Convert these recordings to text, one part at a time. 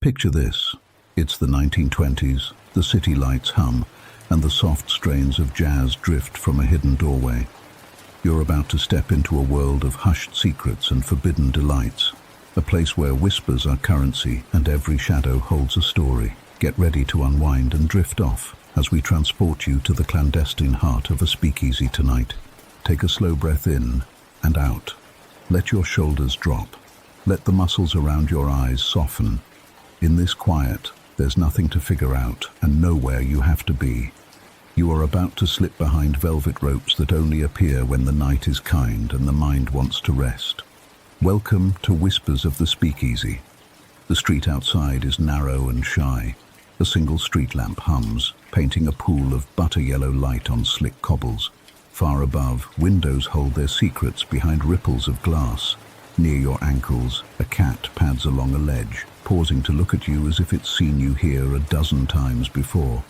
Picture this. It's the 1920s, the city lights hum, and the soft strains of jazz drift from a hidden doorway. You're about to step into a world of hushed secrets and forbidden delights, a place where whispers are currency and every shadow holds a story. Get ready to unwind and drift off as we transport you to the clandestine heart of a speakeasy tonight. Take a slow breath in and out. Let your shoulders drop. Let the muscles around your eyes soften. In this quiet, there's nothing to figure out and nowhere you have to be. You are about to slip behind velvet ropes that only appear when the night is kind and the mind wants to rest. Welcome to Whispers of the Speakeasy. The street outside is narrow and shy. A single street lamp hums, painting a pool of butter-yellow light on slick cobbles. Far above, windows hold their secrets behind ripples of glass. Near your ankles, a cat pads along a ledge, pausing to look at you as if it's seen you here a dozen times before.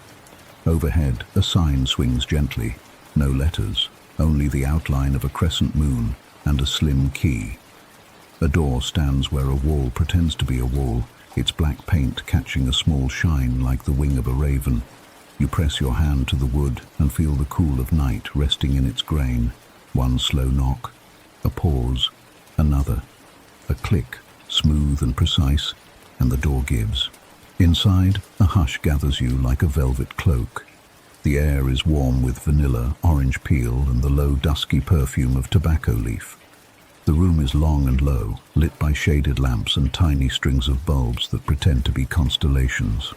Overhead, a sign swings gently. No letters, only the outline of a crescent moon and a slim key. A door stands where a wall pretends to be a wall, its black paint catching a small shine like the wing of a raven. You press your hand to the wood and feel the cool of night resting in its grain. One slow knock, a pause, another, a click, smooth and precise, and the door gives. Inside, a hush gathers you like a velvet cloak. The air is warm with vanilla, orange peel, and the low, dusky perfume of tobacco leaf. The room is long and low, lit by shaded lamps and tiny strings of bulbs that pretend to be constellations.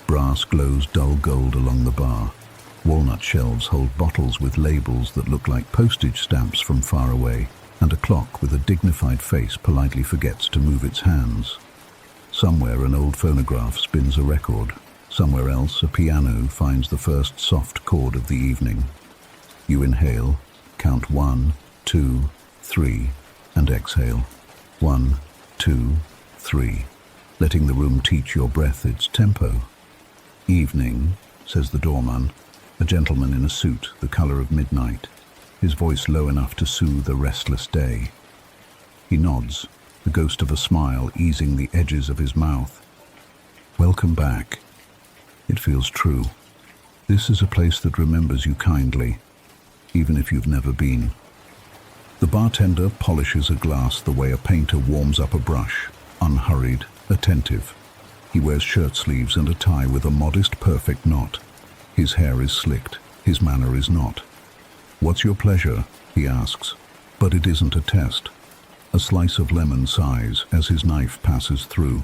Brass glows dull gold along the bar. Walnut shelves hold bottles with labels that look like postage stamps from far away, and a clock with a dignified face politely forgets to move its hands. Somewhere an old phonograph spins a record. Somewhere else a piano finds the first soft chord of the evening. You inhale, count 1, 2, 3, and exhale. 1, 2, 3, letting the room teach your breath its tempo. Evening, says the doorman, a gentleman in a suit the color of midnight, his voice low enough to soothe a restless day. He nods, the ghost of a smile easing the edges of his mouth. Welcome back. It feels true. This is a place that remembers you kindly, even if you've never been. The bartender polishes a glass the way a painter warms up a brush, unhurried, attentive. He wears shirt sleeves and a tie with a modest, perfect knot. His hair is slicked, his manner is not. "What's your pleasure?" he asks, but it isn't a test. A slice of lemon sighs as his knife passes through.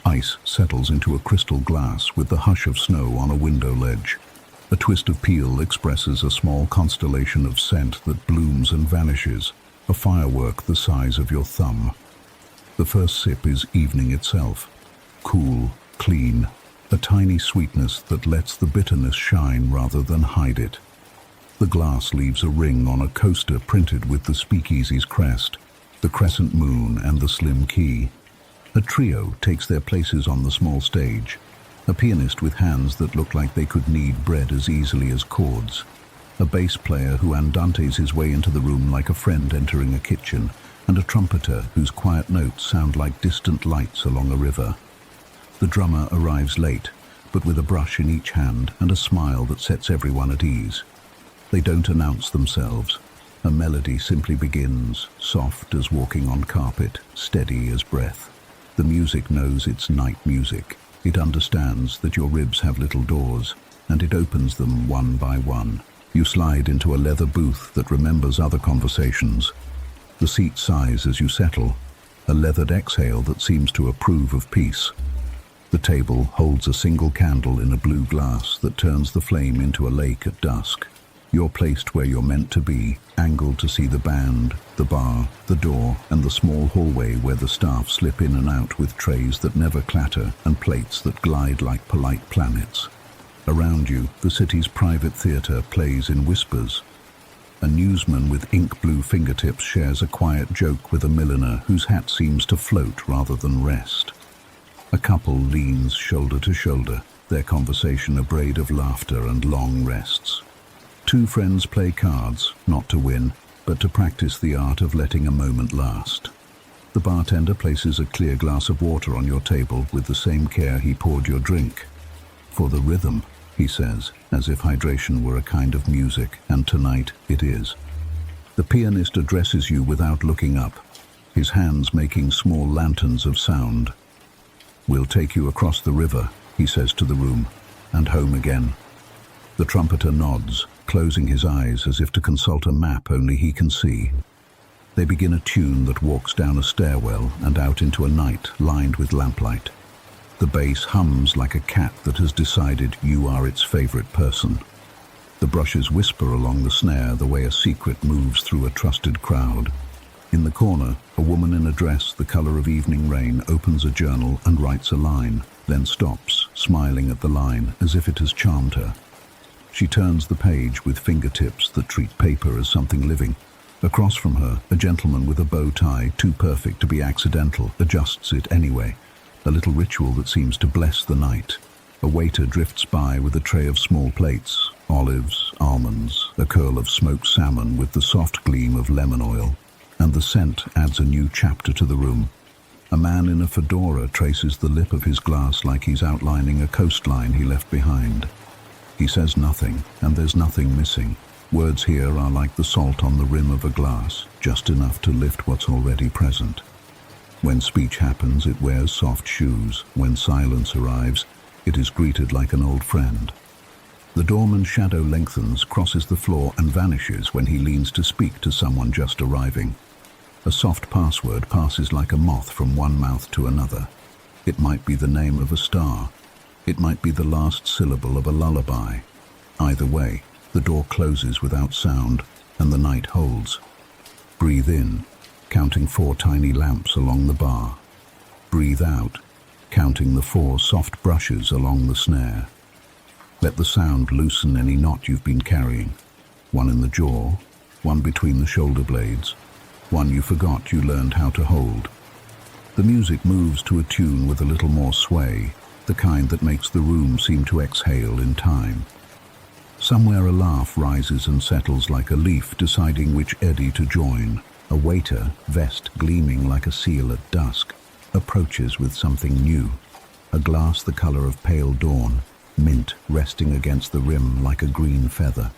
Ice settles into a crystal glass with the hush of snow on a window ledge. A twist of peel expresses a small constellation of scent that blooms and vanishes, a firework the size of your thumb. The first sip is evening itself. Cool, clean, a tiny sweetness that lets the bitterness shine rather than hide it. The glass leaves a ring on a coaster printed with the speakeasy's crest, the crescent moon and the slim key. A trio takes their places on the small stage, a pianist with hands that look like they could knead bread as easily as chords, a bass player who andantes his way into the room like a friend entering a kitchen, and a trumpeter whose quiet notes sound like distant lights along a river. The drummer arrives late, but with a brush in each hand and a smile that sets everyone at ease. They don't announce themselves. A melody simply begins, soft as walking on carpet, steady as breath. The music knows it's night music. It understands that your ribs have little doors, and it opens them one by one. You slide into a leather booth that remembers other conversations. The seat sighs as you settle, a leathered exhale that seems to approve of peace. The table holds a single candle in a blue glass that turns the flame into a lake at dusk. You're placed where you're meant to be, angled to see the band, the bar, the door, and the small hallway where the staff slip in and out with trays that never clatter and plates that glide like polite planets. Around you, the city's private theater plays in whispers. A newsman with ink-blue fingertips shares a quiet joke with a milliner whose hat seems to float rather than rest. A couple leans shoulder to shoulder, their conversation a braid of laughter and long rests. Two friends play cards, not to win, but to practice the art of letting a moment last. The bartender places a clear glass of water on your table with the same care he poured your drink. "For the rhythm," he says, as if hydration were a kind of music, and tonight it is. The pianist addresses you without looking up, his hands making small lanterns of sound. "We'll take you across the river," he says to the room, "and home again." The trumpeter nods, closing his eyes as if to consult a map only he can see. They begin a tune that walks down a stairwell and out into a night lined with lamplight. The bass hums like a cat that has decided you are its favorite person. The brushes whisper along the snare the way a secret moves through a trusted crowd. In the corner, a woman in a dress the color of evening rain opens a journal and writes a line, then stops, smiling at the line as if it has charmed her. She turns the page with fingertips that treat paper as something living. Across from her, a gentleman with a bow tie, too perfect to be accidental, adjusts it anyway, a little ritual that seems to bless the night. A waiter drifts by with a tray of small plates, olives, almonds, a curl of smoked salmon with the soft gleam of lemon oil, and the scent adds a new chapter to the room. A man in a fedora traces the lip of his glass like he's outlining a coastline he left behind. He says nothing, and there's nothing missing. Words here are like the salt on the rim of a glass, just enough to lift what's already present. When speech happens, it wears soft shoes. When silence arrives, it is greeted like an old friend. The doorman's shadow lengthens, crosses the floor, and vanishes when he leans to speak to someone just arriving. A soft password passes like a moth from one mouth to another. It might be the name of a star. It might be the last syllable of a lullaby. Either way, the door closes without sound, and the night holds. Breathe in, counting 4 tiny lamps along the bar. Breathe out, counting the 4 soft brushes along the snare. Let the sound loosen any knot you've been carrying. One in the jaw, one between the shoulder blades, one you forgot you learned how to hold. The music moves to a tune with a little more sway, the kind that makes the room seem to exhale in time. Somewhere a laugh rises and settles like a leaf deciding which eddy to join. A waiter, vest gleaming like a seal at dusk, approaches with something new. A glass the color of pale dawn, mint resting against the rim like a green feather.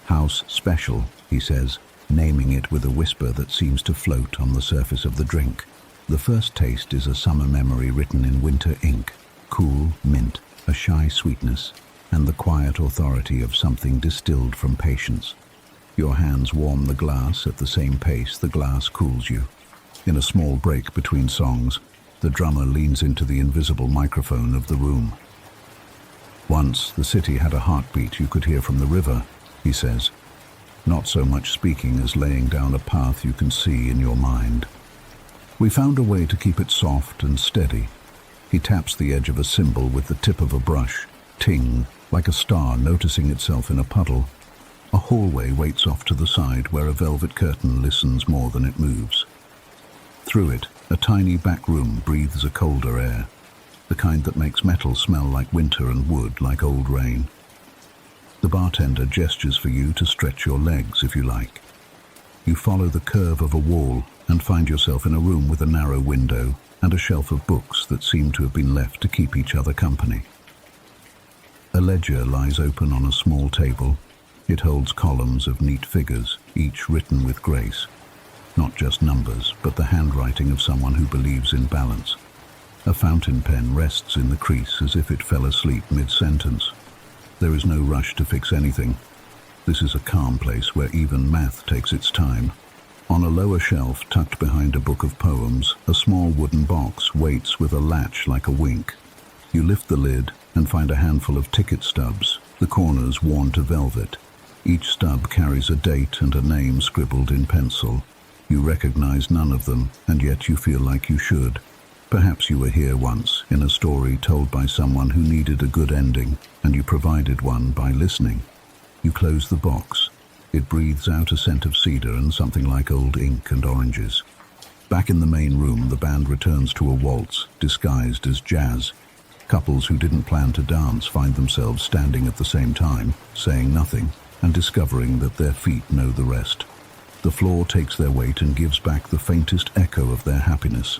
"House special," he says, naming it with a whisper that seems to float on the surface of the drink. The first taste is a summer memory written in winter ink. Cool mint, a shy sweetness, and the quiet authority of something distilled from patience. Your hands warm the glass at the same pace the glass cools you. In a small break between songs, the drummer leans into the invisible microphone of the room. "Once the city had a heartbeat you could hear from the river," he says. "Not so much speaking as laying down a path you can see in your mind. We found a way to keep it soft and steady." He taps the edge of a cymbal with the tip of a brush. Ting, like a star noticing itself in a puddle. A hallway waits off to the side where a velvet curtain listens more than it moves. Through it, a tiny back room breathes a colder air, the kind that makes metal smell like winter and wood like old rain. The bartender gestures for you to stretch your legs if you like. You follow the curve of a wall and find yourself in a room with a narrow window and a shelf of books that seem to have been left to keep each other company. A ledger lies open on a small table. It holds columns of neat figures, each written with grace. Not just numbers, but the handwriting of someone who believes in balance. A fountain pen rests in the crease as if it fell asleep mid-sentence. There is no rush to fix anything. This is a calm place where even math takes its time. On a lower shelf, tucked behind a book of poems, a small wooden box waits with a latch like a wink. You lift the lid and find a handful of ticket stubs, the corners worn to velvet. Each stub carries a date and a name scribbled in pencil. You recognize none of them, and yet you feel like you should. Perhaps you were here once, in a story told by someone who needed a good ending, and you provided one by listening. You close the box. It breathes out a scent of cedar and something like old ink and oranges. Back in the main room, the band returns to a waltz, disguised as jazz. Couples who didn't plan to dance find themselves standing at the same time, saying nothing, and discovering that their feet know the rest. The floor takes their weight and gives back the faintest echo of their happiness.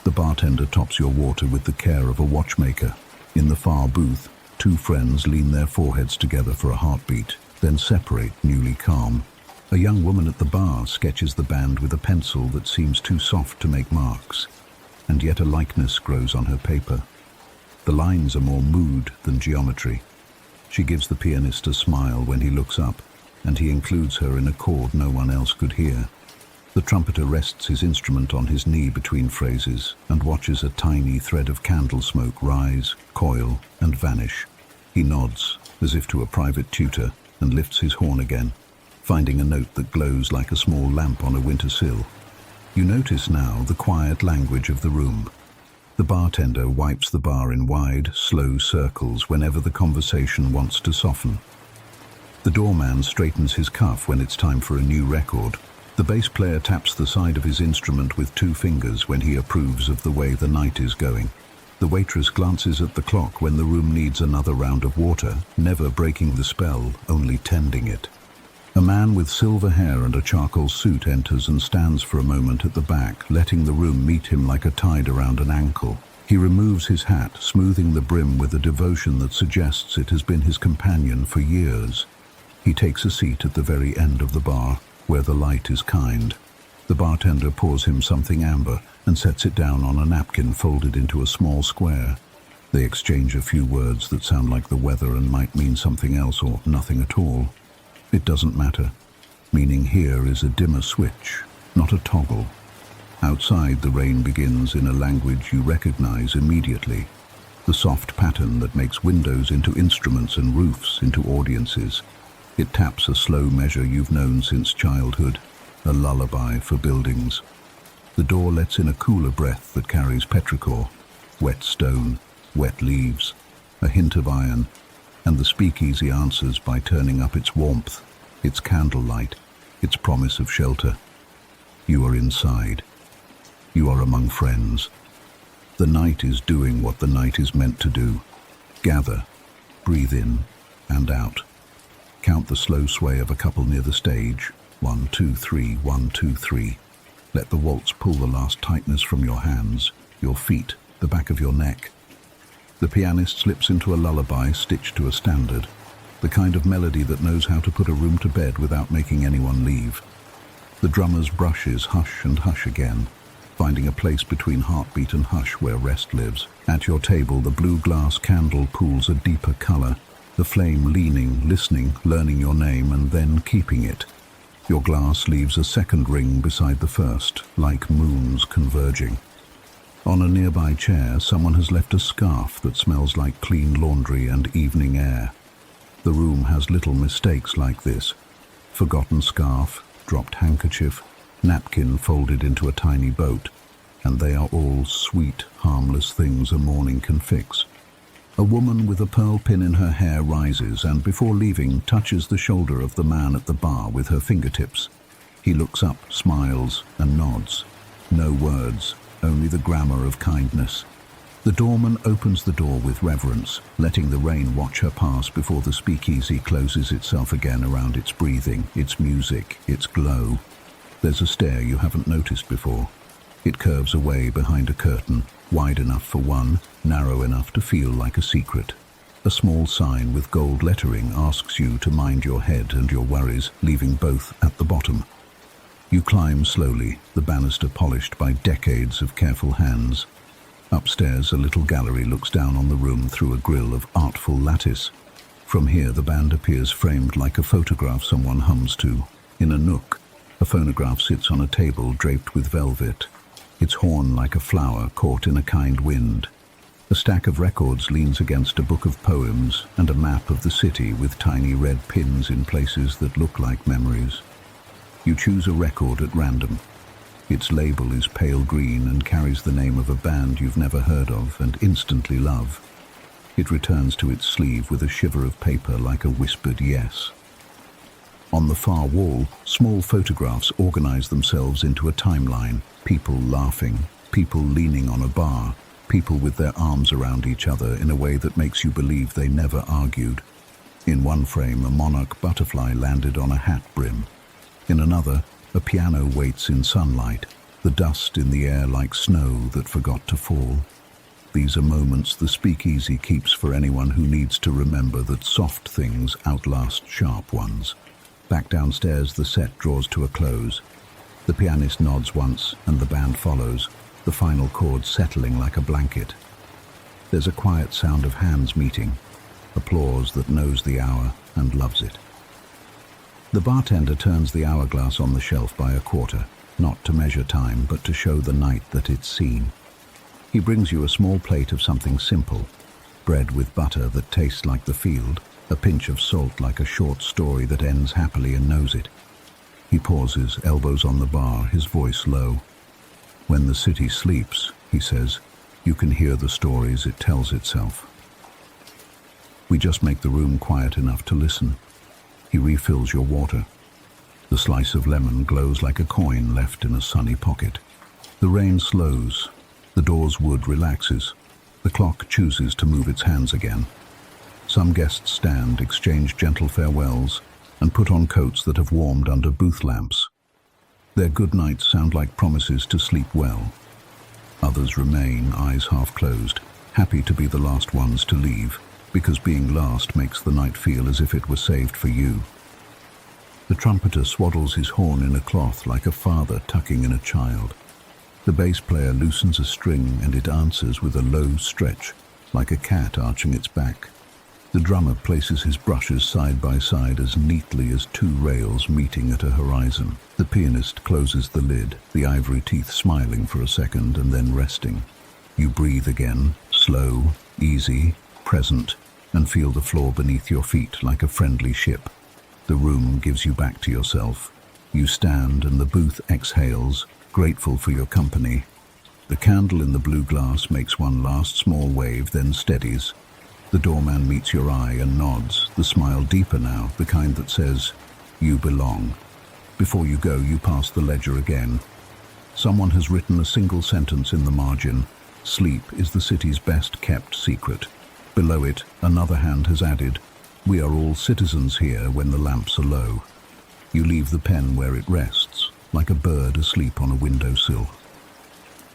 The bartender tops your water with the care of a watchmaker. In the far booth, two friends lean their foreheads together for a heartbeat, then separate, newly calm. A young woman at the bar sketches the band with a pencil that seems too soft to make marks, and yet a likeness grows on her paper. The lines are more mood than geometry. She gives the pianist a smile when he looks up, and he includes her in a chord no one else could hear. The trumpeter rests his instrument on his knee between phrases and watches a tiny thread of candle smoke rise, coil, and vanish. He nods, as if to a private tutor, and lifts his horn again, finding a note that glows like a small lamp on a winter sill. You notice now the quiet language of the room. The bartender wipes the bar in wide, slow circles whenever the conversation wants to soften. The doorman straightens his cuff when it's time for a new record. The bass player taps the side of his instrument with 2 fingers when he approves of the way the night is going. The waitress glances at the clock when the room needs another round of water, never breaking the spell, only tending it. A man with silver hair and a charcoal suit enters and stands for a moment at the back, letting the room meet him like a tide around an ankle. He removes his hat, smoothing the brim with a devotion that suggests it has been his companion for years. He takes a seat at the very end of the bar, where the light is kind. The bartender pours him something amber and sets it down on a napkin folded into a small square. They exchange a few words that sound like the weather and might mean something else or nothing at all. It doesn't matter. Meaning here is a dimmer switch, not a toggle. Outside, the rain begins in a language you recognize immediately. The soft pattern that makes windows into instruments and roofs into audiences. It taps a slow measure you've known since childhood, a lullaby for buildings. The door lets in a cooler breath that carries petrichor, wet stone, wet leaves, a hint of iron, and the speakeasy answers by turning up its warmth, its candlelight, its promise of shelter. You are inside. You are among friends. The night is doing what the night is meant to do. Gather, breathe in and out. Count the slow sway of a couple near the stage. 1, 2, 3, 1, 2, 3. Let the waltz pull the last tightness from your hands, your feet, the back of your neck. The pianist slips into a lullaby stitched to a standard, the kind of melody that knows how to put a room to bed without making anyone leave. The drummer's brushes hush and hush again, finding a place between heartbeat and hush where rest lives. At your table, the blue glass candle pools a deeper color, the flame leaning, listening, learning your name, and then keeping it. Your glass leaves a second ring beside the first, like moons converging. On a nearby chair, someone has left a scarf that smells like clean laundry and evening air. The room has little mistakes like this. Forgotten scarf, dropped handkerchief, napkin folded into a tiny boat, and they are all sweet, harmless things a morning can fix. A woman with a pearl pin in her hair rises and, before leaving, touches the shoulder of the man at the bar with her fingertips. He looks up, smiles, and nods. No words, only the grammar of kindness. The doorman opens the door with reverence, letting the rain watch her pass before the speakeasy closes itself again around its breathing, its music, its glow. There's a stair you haven't noticed before. It curves away behind a curtain, wide enough for one, narrow enough to feel like a secret. A small sign with gold lettering asks you to mind your head and your worries, leaving both at the bottom. You climb slowly, the banister polished by decades of careful hands. Upstairs, a little gallery looks down on the room through a grille of artful lattice. From here, the band appears framed like a photograph someone hums to. In a nook, a phonograph sits on a table draped with velvet, its horn like a flower caught in a kind wind. A stack of records leans against a book of poems and a map of the city with tiny red pins in places that look like memories. You choose a record at random. Its label is pale green and carries the name of a band you've never heard of and instantly love. It returns to its sleeve with a shiver of paper like a whispered yes. On the far wall, small photographs organize themselves into a timeline. People laughing, people leaning on a bar, people with their arms around each other in a way that makes you believe they never argued. In one frame, a monarch butterfly landed on a hat brim. In another, A piano waits in sunlight, the dust in the air like snow that forgot to fall. These are moments the speakeasy keeps for anyone who needs to remember that soft things outlast sharp ones. Back downstairs, the set draws to a close. The pianist nods once, and the band follows, the final chord settling like a blanket. There's a quiet sound of hands meeting, applause that knows the hour and loves it. The bartender turns the hourglass on the shelf by a quarter, not to measure time, but to show the night that it's seen. He brings you a small plate of something simple, bread with butter that tastes like the field, a pinch of salt like a short story that ends happily and knows it. He pauses, elbows on the bar, his voice low. When the city sleeps, he says, you can hear the stories it tells itself. We just make the room quiet enough to listen. He refills your water. The slice of lemon glows like a coin left in a sunny pocket. The rain slows. The door's wood relaxes. The clock chooses to move its hands again. Some guests stand, exchange gentle farewells, and put on coats that have warmed under booth lamps. Their good nights sound like promises to sleep well. Others remain, eyes half closed, happy to be the last ones to leave, because being last makes the night feel as if it were saved for you. The trumpeter swaddles his horn in a cloth like a father tucking in a child. The bass player loosens a string and it answers with a low stretch, like a cat arching its back. The drummer places his brushes side by side as neatly as two rails meeting at a horizon. The pianist closes the lid, the ivory teeth smiling for a second and then resting. You breathe again, slow, easy, present, and feel the floor beneath your feet like a friendly ship. The room gives you back to yourself. You stand and the booth exhales, grateful for your company. The candle in the blue glass makes one last small wave, then steadies. The doorman meets your eye and nods, the smile deeper now, the kind that says, you belong. Before you go, you pass the ledger again. Someone has written a single sentence in the margin. Sleep is the city's best-kept secret. Below it, another hand has added, we are all citizens here when the lamps are low. You leave the pen where it rests, like a bird asleep on a windowsill.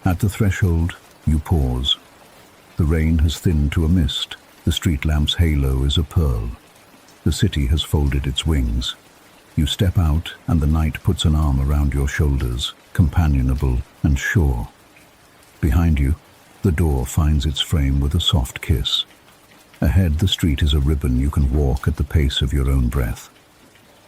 At the threshold, you pause. The rain has thinned to a mist. The street lamp's halo is a pearl. The city has folded its wings. You step out, and the night puts an arm around your shoulders, companionable and sure. Behind you, the door finds its frame with a soft kiss. Ahead, the street is a ribbon you can walk at the pace of your own breath.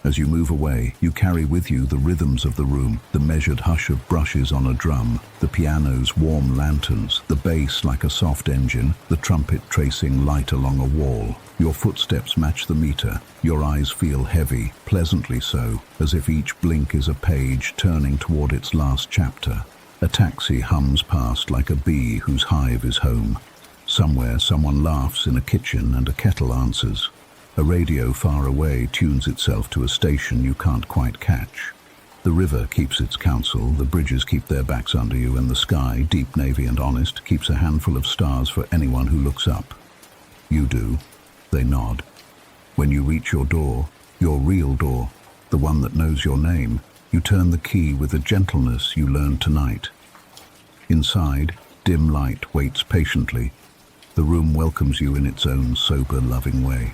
As you move away, you carry with you the rhythms of the room, the measured hush of brushes on a drum, the piano's warm lanterns, the bass like a soft engine, the trumpet tracing light along a wall. Your footsteps match the meter. Your eyes feel heavy, pleasantly so, as if each blink is a page turning toward its last chapter. A taxi hums past like a bee whose hive is home. Somewhere, someone laughs in a kitchen and a kettle answers. A radio far away tunes itself to a station you can't quite catch. The river keeps its counsel, the bridges keep their backs under you, and the sky, deep navy and honest, keeps a handful of stars for anyone who looks up. You do. They nod. When you reach your door, your real door, the one that knows your name, you turn the key with a gentleness you learned tonight. Inside, dim light waits patiently. The room welcomes you in its own sober, loving way.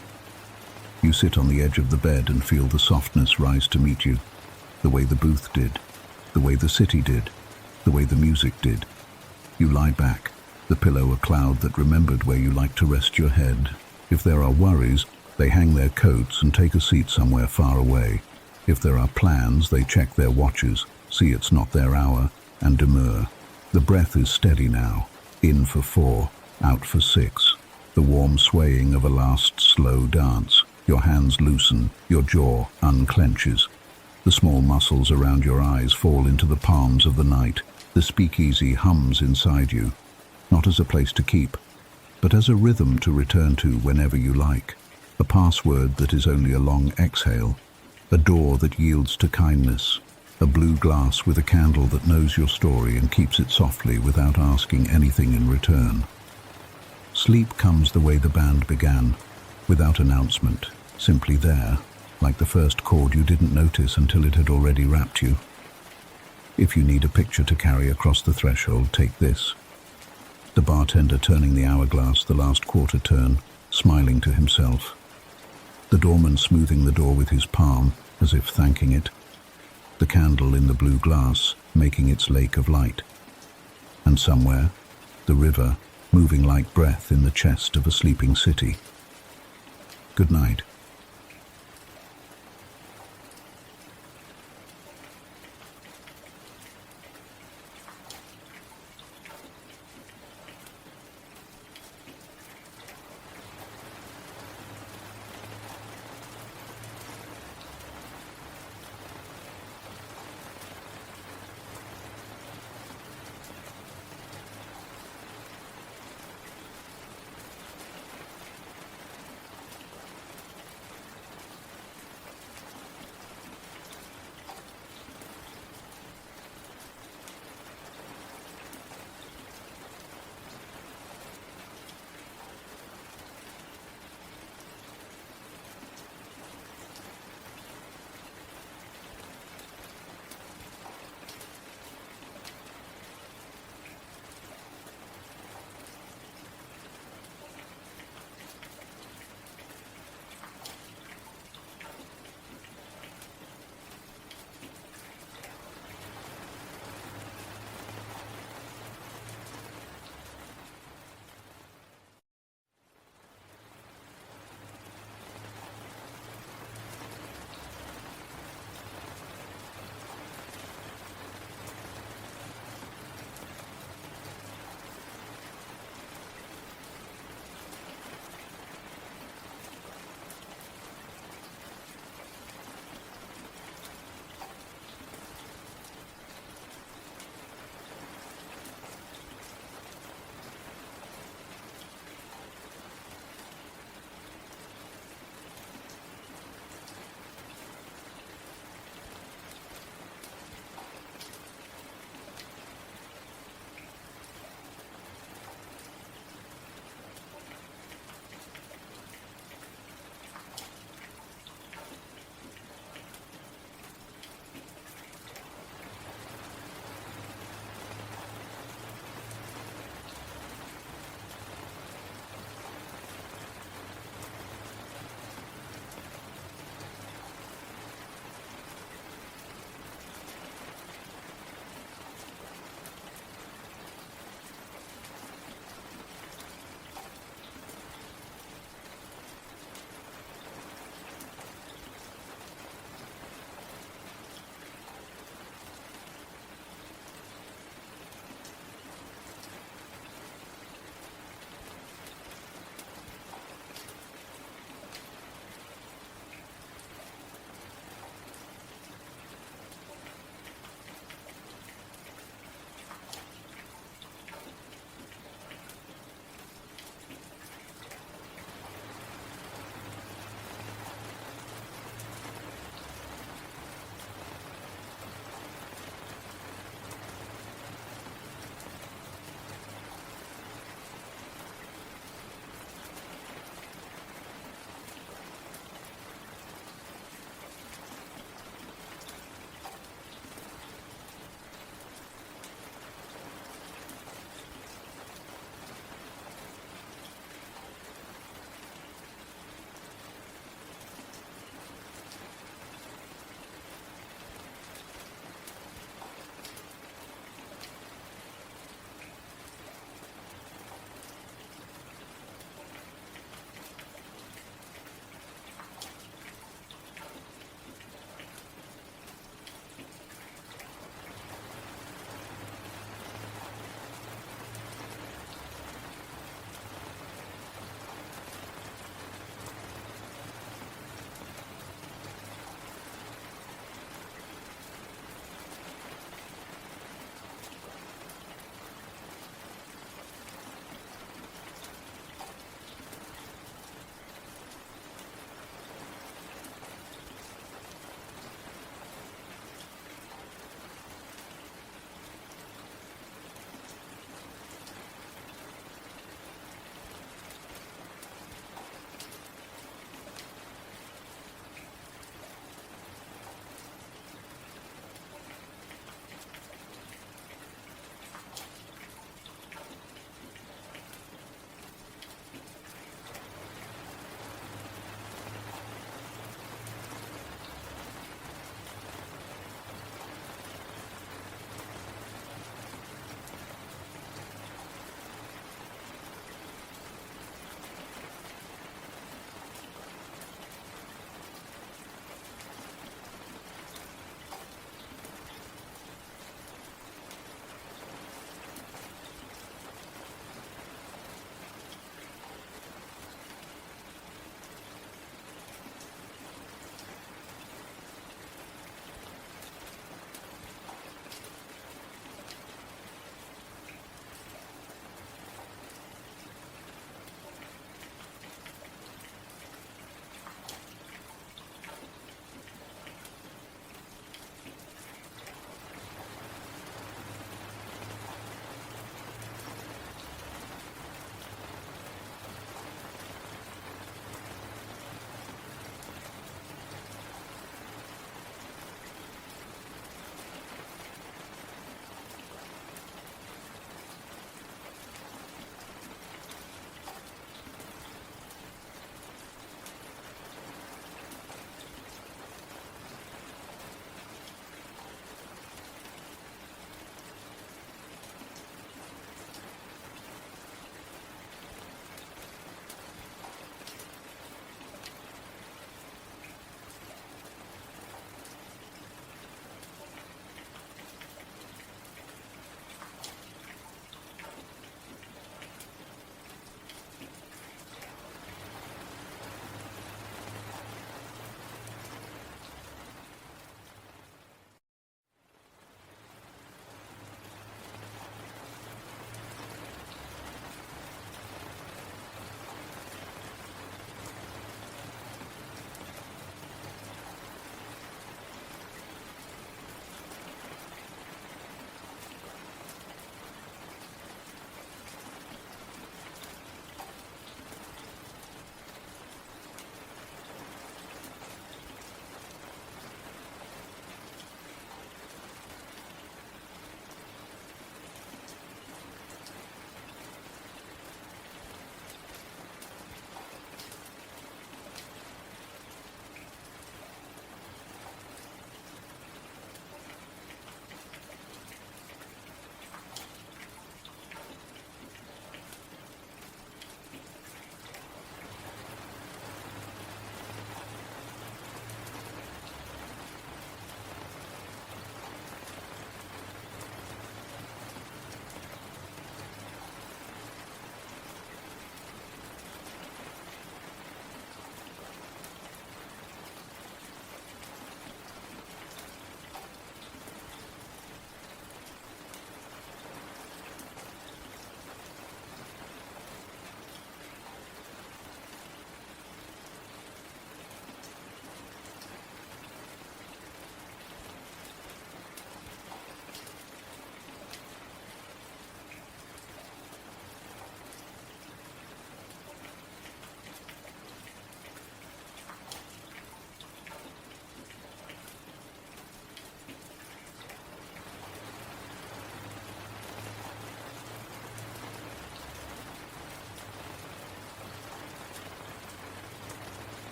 You sit on the edge of the bed and feel the softness rise to meet you, the way the booth did, the way the city did, the way the music did. You lie back, the pillow a cloud that remembered where you like to rest your head. If there are worries, they hang their coats and take a seat somewhere far away. If there are plans, they check their watches, see it's not their hour, and demur. The breath is steady now, in for 4, out for 6, the warm swaying of a last slow dance. Your hands loosen, your jaw unclenches. The small muscles around your eyes fall into the palms of the night. The speakeasy hums inside you, not as a place to keep, but as a rhythm to return to whenever you like. A password that is only a long exhale. A door that yields to kindness. A blue glass with a candle that knows your story and keeps it softly without asking anything in return. Sleep comes the way the band began, without announcement, simply there, like the first chord you didn't notice until it had already wrapped you. If you need a picture to carry across the threshold, take this. The bartender turning the hourglass the last quarter turn, smiling to himself. The doorman smoothing the door with his palm, as if thanking it. The candle in the blue glass, making its lake of light. And somewhere, the river, moving like breath in the chest of a sleeping city. Good night.